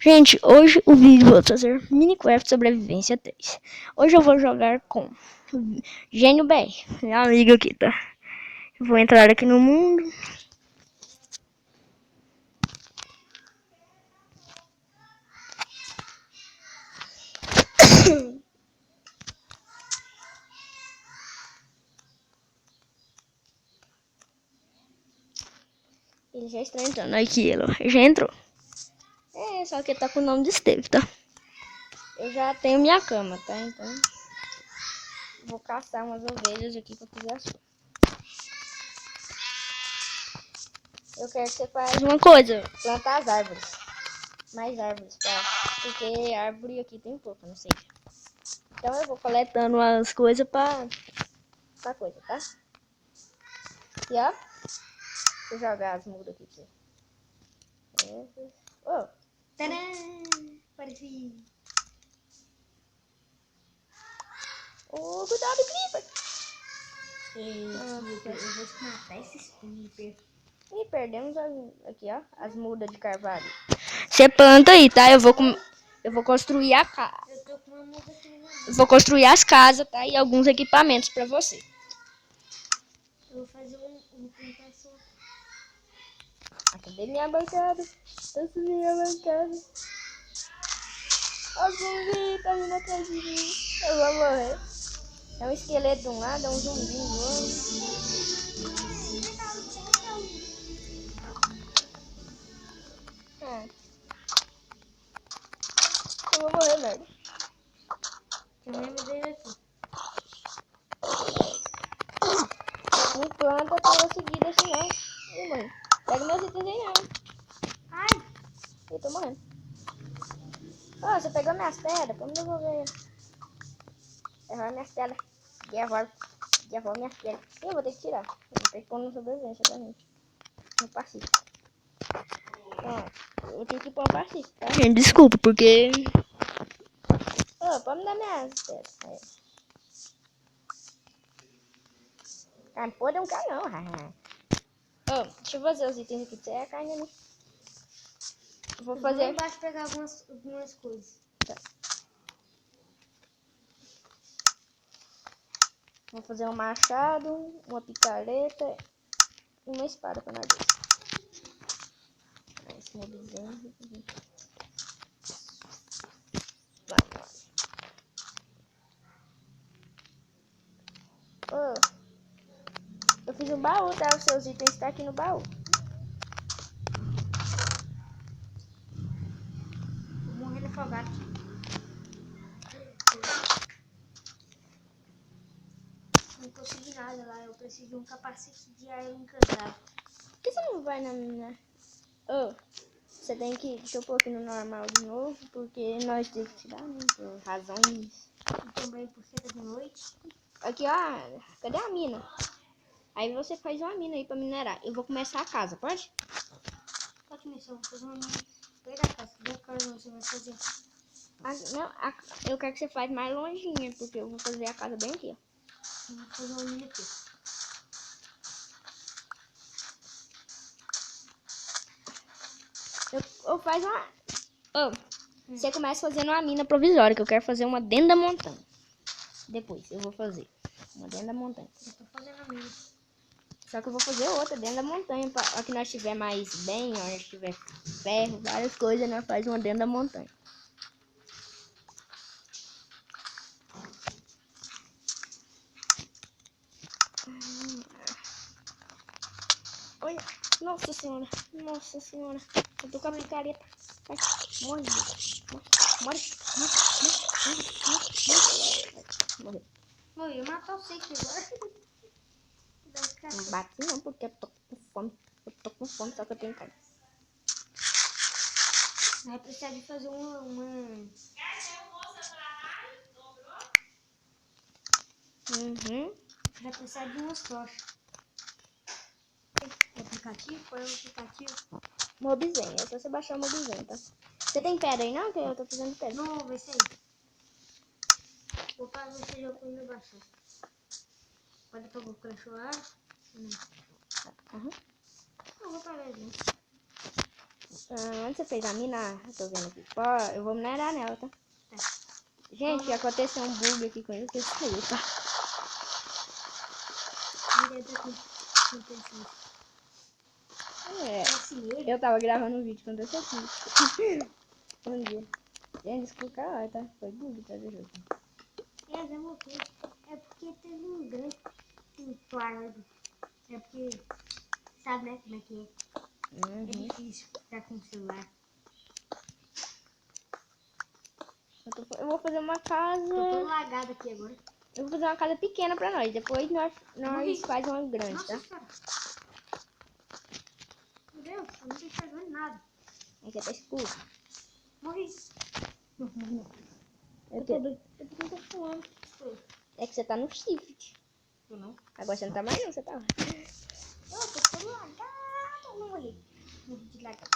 Gente, hoje o vídeo vou fazer Minecraft Sobrevivência 3. Hoje eu vou jogar com Gênio BR, minha amiga aqui, tá? Eu vou entrar aqui no mundo. Ele já está entrando aqui, ele já entrou. Só que ele tá com o nome de Steve, tá? Eu já tenho minha cama, tá? Então vou caçar umas ovelhas aqui pra fazer a sua. Eu quero que você faça uma coisa, plantar as árvores. Mais árvores, tá? Porque árvore aqui tem pouco, não sei. Então eu vou coletando as coisas pra coisa, tá? E ó, vou jogar as mudas aqui pra você. Oh! Tadã! Pareci. Oh, cuidado, Creeper! Eu vou matar esses Creeper. E perdemos aqui, ó, as mudas de carvalho. Você planta aí, tá? Eu vou construir a casa. Eu tô com uma muda aqui na mão. Vou construir as casas, tá? E alguns equipamentos pra você. Eu vou fazer um plantação. Cadê minha bancada? Essa minha bancada. Ó, zumbi, tá vindo atrás de mim. Eu vou morrer. É um esqueleto de um lado, é um zumbi do outro. Eu vou morrer, velho. Também me dei aqui. Não planta toda seguida assim, não. Ih, mãe. Pega meus itens aí, não. Ai! Eu tô morrendo. Ó, você pegou minhas pedras? Como devolver? Errou minhas pedras. Devolve minhas pedras. Eu vou ter que tirar. Eu vou ter que pôr no sobrevivência pra mim. No pacífico. Ó, eu tenho que pôr no pacífico, tá? Gente, desculpa, porque... Ô, pode me dar minhas pedras. Aí. Carne podre é um canhão. Ô, deixa eu fazer os itens aqui. Você é a carne ali. Eu vou fazer... Vou embaixo pegar algumas coisas. Tá. Vou fazer um machado, uma picareta e uma espada pra nós dois. Esse mobzinho. Eu fiz um baú, tá? Os seus itens estão aqui no baú. Vou morrer afogado. Não consegui nada lá. Eu preciso de um capacete de ar encantado. Por que você não vai na minha... Você tem que... Deixa eu pôr aqui no normal de novo, porque nós temos que tirar, né? Por razões... E também porque tá de noite. Aqui, ó. Cadê a mina? Aí você faz uma mina aí pra minerar. Eu vou começar a casa, pode? Pode começar, vou fazer uma mina. Pega a casa, vê qual você vai fazer. Eu quero que você faça mais longinha, porque eu vou fazer a casa bem aqui, ó. Eu vou fazer uma mina aqui. Eu faço uma... Você começa fazendo uma mina provisória, que eu quero fazer uma dentro da montanha. Depois eu vou fazer uma dentro da montanha. Eu tô fazendo a mina. Só que eu vou fazer outra dentro da montanha. Pra que nós tiver mais bem, ó, nós tiver ferro, várias coisas, nós faz uma dentro da montanha. Olha, nossa senhora, nossa senhora. Eu tô com a picareta. Vai, morre, morre, morre. Morri, eu matar o Seik agora. Não bate não, porque eu tô com fome. Eu tô com fome, só que eu tenho carne. Vai precisar de fazer uma... Vai precisar de umas tochas. O aplicativo? Qual é o aplicativo? Mobzen, é só você baixar o Mobzen, tá? Você tem pedra aí não? Que eu tô precisando de pedra. Não, vai ser aí. Vou fazer esse jogo quando eu baixar. Pode pegar o crachoar? Não. Uhum. Não, vou parar, gente. Onde você fez a mina? Eu tô vendo aqui. Ó, eu vou minerar nela, tá? Gente, aconteceu um bug aqui com ele que saiu, tá? Eu tava gravando um vídeo quando eu aqui. Um dia. Gente, desculpa, tá? Foi bug, tá? Do jogo. É porque teve um grande enquadro. É porque, sabe, né, como é que é? É difícil ficar com o celular. Eu vou fazer uma casa... Tô todo lagado aqui agora. Eu vou fazer uma casa pequena pra nós. Depois nós faz uma grande, Nossa, tá? cara. Meu Deus, eu não tô enxergando nada. Aqui tá escuro. Morri. Eu tô doido. Eu tô falando. É que você tá no shift. Eu não. Agora você não tá mais não, você tá lá. Eu tô todo lagado. Não morri. Morri de lagado.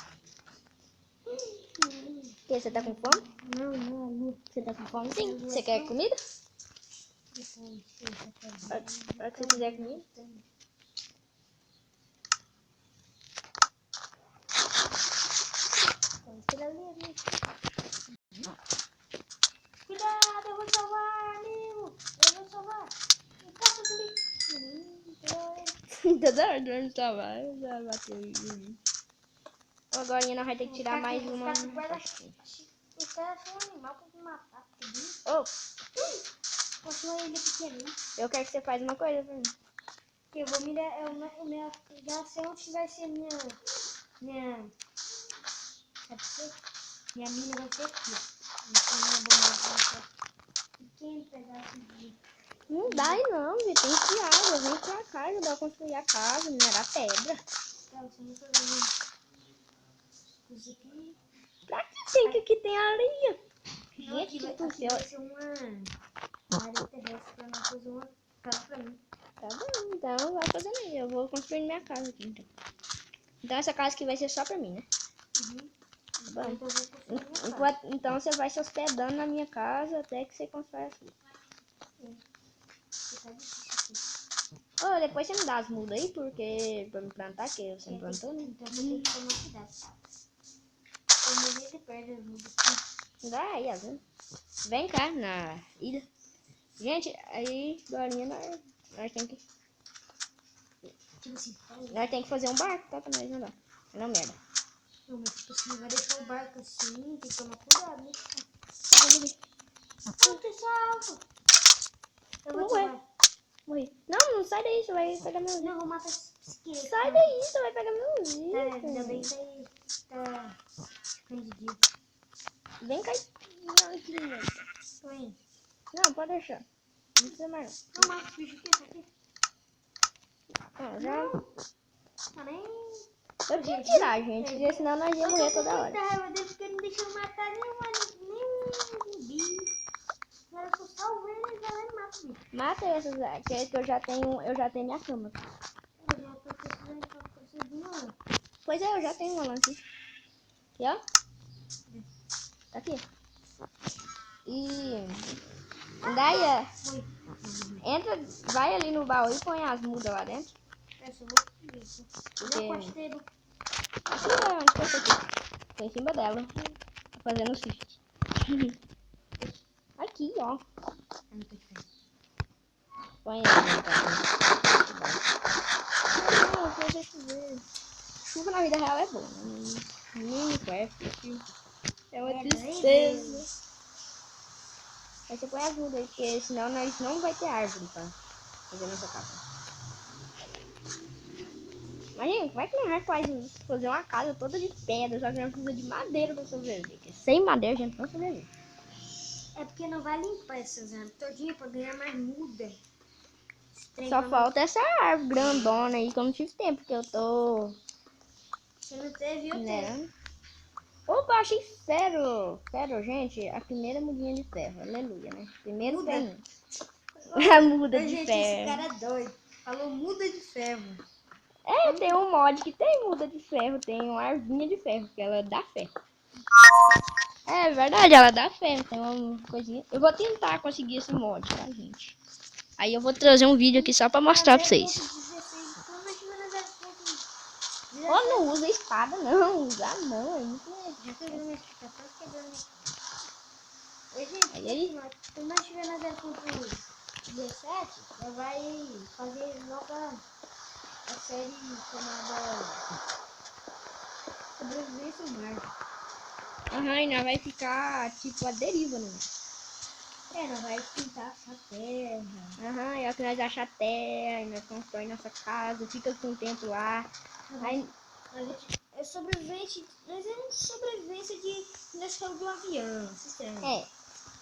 Que, você tá com fome? Não. Você tá com fome? Sim. Você quer comida? Para que você quiser comida. Cuidado, eu vou salvar, amigo. Eu vou salvar. Encosta comigo. Toda hora não tava. Já bateu em mim. Agora nós vamos ter que tirar mais uma. Os caras são um animal pra me matar. Oh, Posso uma ilha pequena. eu quero que você faça uma coisa pra mim. Eu vou me dar. Já sei onde vai ser minha. Sabe o quê? Minha mina vai ser aqui, ó. Então minha boneca vai ser pequeno pedaço de. Não dá aí não, tem que ir água. Vem pra cá, ajudar a construir a casa, minerar pedra. Tá, você não tá vendo. Isso aqui. Pra que tem que aqui tem areia? Não, aqui vai ser uma área terrestre pra nós fazer uma casa pra mim. Tá bom, então vai fazendo aí. Eu vou construir minha casa aqui, então. Então essa casa aqui vai ser só pra mim, né? Uhum. Bom, Então eu vou construir minha casa. então você vai se hospedando na minha casa até que você constrói a sua. Tá difícil aqui. Oh, depois você me dá as mudas aí, porque pra me plantar, que você não plantou, né? Então você tem que tomar cuidado. Eu morri de perto das mudas aqui. Dá aí, ó. Vem cá na ilha. Gente, aí agora nós tem que. Tipo assim, Nós tem que fazer um barco, tá? Pra nós andar. Não, merda. não, mas tipo assim, vai deixar o barco assim, tem que tomar cuidado, né? Não, tem só algo. Eu vou Ué. tomar. Morri. Não sai daí, você vai pegar meu Não, vou matar esse esqueleto. Sai daí, você vai pegar meu Tá, ainda bem que tá ficando de dia. Vem cá. Não, aqui, né? Tô indo. Não, pode deixar. Não precisa mais. Não mata esse bicho aqui, tá aqui. Não, já. Tá nem. Eu tinha que tirar, gente, porque senão nós ia morrer toda hora. Eu tô com muita raiva dele porque ele não deixou eu matar nenhum bicho. Agora eu só salvo ele e vai lá e mata o bicho. Mata essas, que eu já tenho minha cama. Eu já tô precisando de uma. Pois é, eu já tenho uma lá aqui. Aqui, ó. Tá aqui. E daí, entra, vai ali no baú e põe as mudas lá dentro. Essa eu vou pedir isso. Não gostei do. Aqui, onde que eu tô aqui? Tô em cima dela. Tô fazendo shift. Aqui, ó. Põe aí, então. Não, deixa eu ver. Chuva na vida real é bom. É uma tristeza. Aí você põe as mudas aí, porque senão nós não vai ter árvore pra fazer nossa casa. Imagina, como é que nós vai fazer uma casa toda de pedra, só que nós precisamos de madeira pra sobreviver? Porque sem madeira a gente não sobrevive. É porque não vai limpar essas árvores todinha pra ganhar mais muda. Só falta essa árvore grandona aí que eu não tive tempo, porque eu tô... Você não teve, eu né? Opa, achei ferro! Ferro, gente, a primeira mudinha de ferro. Aleluia, né? Primeiro muda. ferro. A muda de Gente, ferro. esse cara é doido. Falou muda de ferro. É, tem um mod que tem muda de ferro, tem uma arvinha de ferro, que ela dá ferro. É verdade, ela dá ferro, tem uma coisinha. Eu vou tentar conseguir esse mod, tá, gente? Aí eu vou trazer um vídeo aqui só pra mostrar pra vocês. Ó, não usa espada, não. Usa não, é muito legal. Já quebrou minha fica só quebrando minha. Oi, gente, Aí? quando nós estiver na 0.17, nós vai fazer nova a série chamada Sobrevivência no Mar. Aham, e nós vai ficar tipo a deriva, né? Nós vai pintar essa terra. Aham, é o que nós achamos a terra, nós constrói nossa casa, fica com o tempo lá. Aí, É sobrevivente, mas é um sobrevivência de nós caímos do avião, sistema.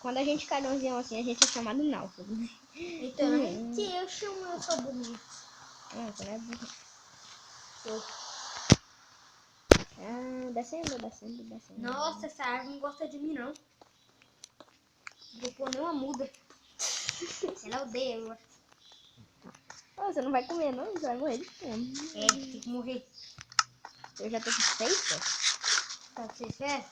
quando a gente cai no avião assim, a gente é chamado náufrago, né? Então, eu chamo, eu sou bonito. Nossa, não é burro. Descendo. Nossa, essa árvore não gosta de mim, não. Não vou pôr nenhuma muda. Ela odeia, eu acho. Você não vai comer, não? Você vai morrer de fome. Tem que morrer. Eu já tô com 6 pés. Tá com 6 pés?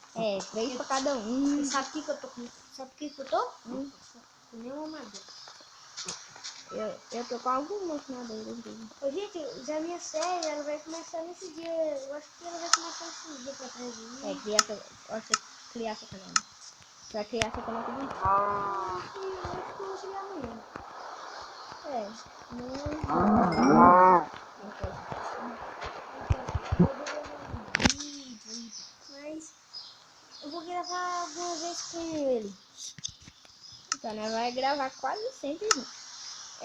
3 pra cada um. Sabe o que eu tô com? Sabe o que eu tô? Com nenhuma madeira. Eu tô com algumas madeiras dele. Ô, gente, já a minha série, ela vai começar nesse dia. Eu acho que ela vai começar nesse dia pra trás. Criar essa canal. Você vai criar essa canal comigo? Eu acho que eu vou chegar amanhã. Mas eu vou gravar algumas vezes com ele. Então, nós vai gravar quase sempre junto.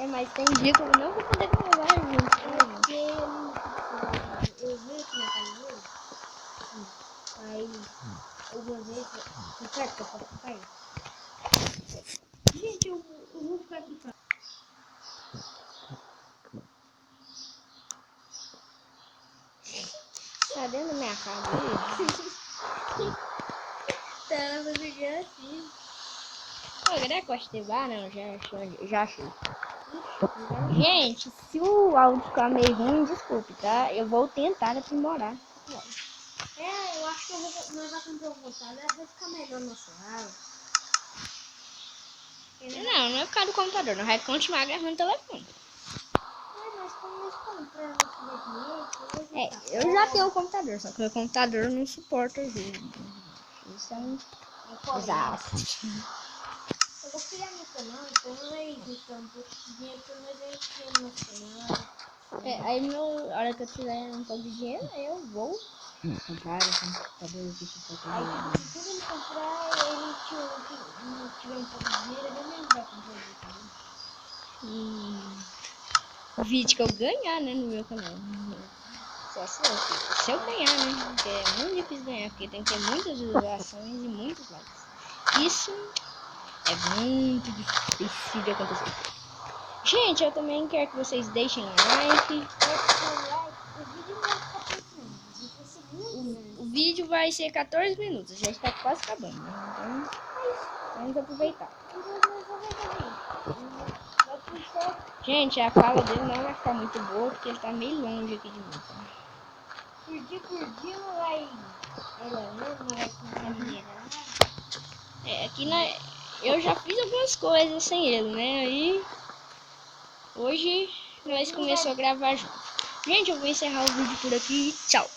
Mas tem dia que eu não vou poder gravar junto. Porque eu vi aqui na casa dele. Aí, algumas vezes, eu perto que eu posso ficar aí. Gente, eu vou ficar aqui pra... Tá dentro da minha casa. Tá, ela vai ficar assim. Agora Costebar, não, já achei. Gente, se o áudio ficar meio ruim, desculpe, tá? Eu vou tentar aprimorar. Eu acho que nós vamos comprar um computador, vai ficar melhor no nosso áudio. Não vai ficar do computador, não vai continuar gravando no telefone. Mas como nós compramos Eu já tenho um computador, só que o computador não suporta vídeo. Isso é um desastre. Eu vou criar meu canal, então não vai juntar um pouco de dinheiro pra nós criar no nosso canal. Aí a hora que eu tiver um pouco de dinheiro, aí eu vou comprar um computador aqui. Aí se tudo ele comprar, ele não tiver um pouco de dinheiro, ele nem vai comprar o também. O vídeo que eu ganhar, né, no meu canal. Só se eu ganhar, né? Porque é muito difícil ganhar, porque tem que ter muitas visualizações e muitos likes. Isso é muito difícil de acontecer. Gente, eu também quero que vocês deixem like. O vídeo vai ser 14 minutos, já está quase acabando, né? Então, vamos aproveitar. Gente, a fala dele não vai ficar muito boa, porque ele tá meio longe aqui de mim. Tá? Por dia não vai... não vai comprar mineira. Aqui eu já fiz algumas coisas sem ele, né? Aí hoje nós começamos a gravar junto. Gente, eu vou encerrar o vídeo por aqui. Tchau!